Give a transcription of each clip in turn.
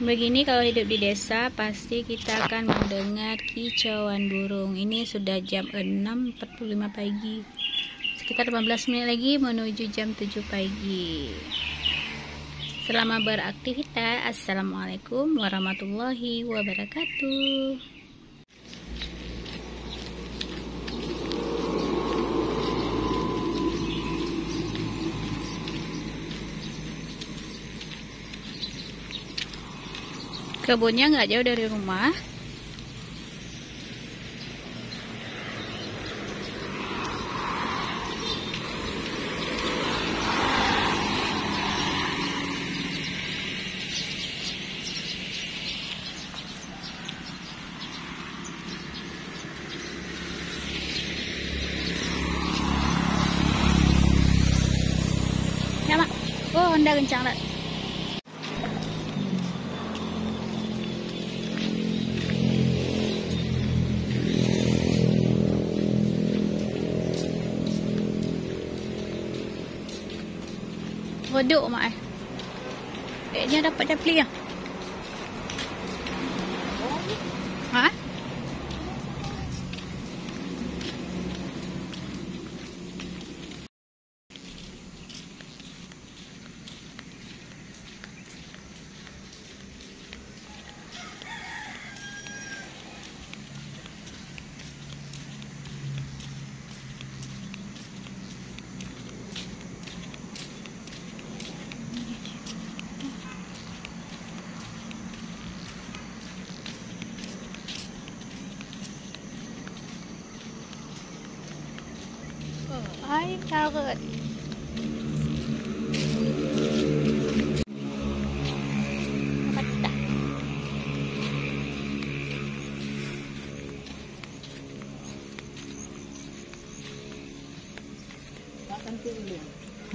Begini kalau hidup di desa, pasti kita akan mendengar kicauan burung. Ini sudah jam 6.45 pagi. Sekitar 15 menit lagi menuju jam 7 pagi. Selamat beraktivitas. Assalamualaikum warahmatullahi wabarakatuh. Kebunnya nggak jauh dari rumah. Ya, Mak. Oh, Honda kencang lah. Rodok mak kayaknya dapat capli ya. Ha? Ay, carrot. Patah.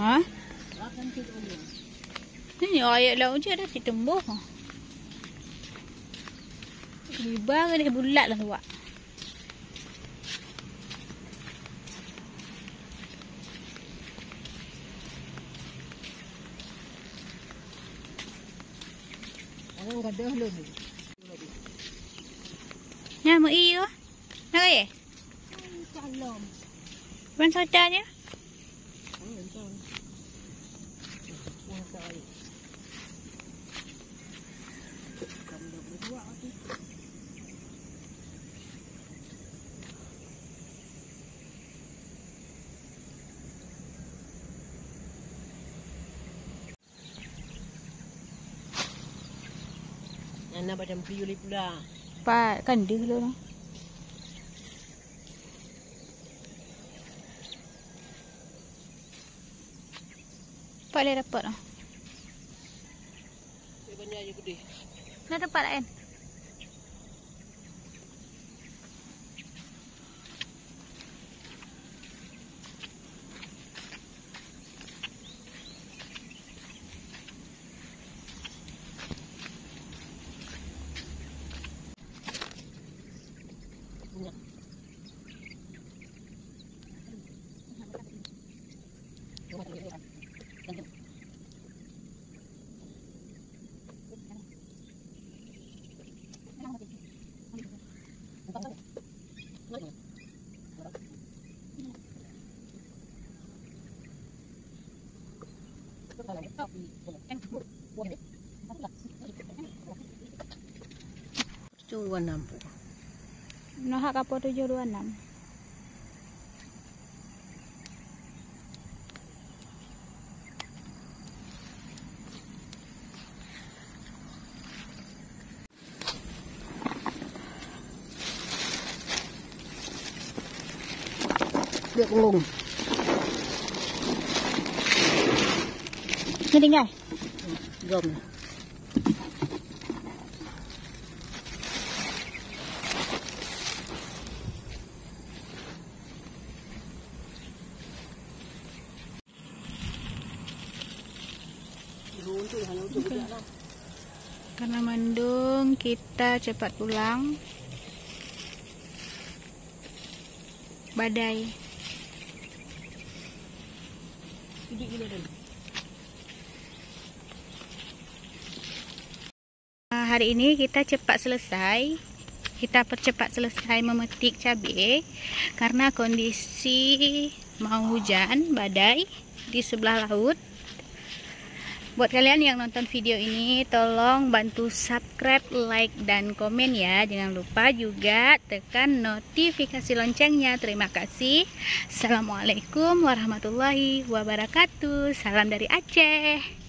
Ha? Ini ayat laut je dah ditembuh. Libar dia bulat lah tu, Pak. Nah, mau iyo. Nak ye? Salam. Bukan sadarnya? Anak macam piuli pula. Pak, kan dia dulu lah. Pak boleh dapat lah. Banyak je gede. Nak dapat lah kan? Cuan nampu. Nohak kapal 726. Dia kulung. Ini tinggal. Jom. Karena mendung, kita cepat pulang. Badai. hari ini kita cepat selesai. Kita percepat selesai memetik cabai karena kondisi mau hujan, badai di sebelah laut. Buat kalian yang nonton video ini, tolong bantu subscribe, like, dan komen ya. Jangan lupa juga tekan notifikasi loncengnya. Terima kasih. Assalamualaikum warahmatullahi wabarakatuh. Salam dari Aceh.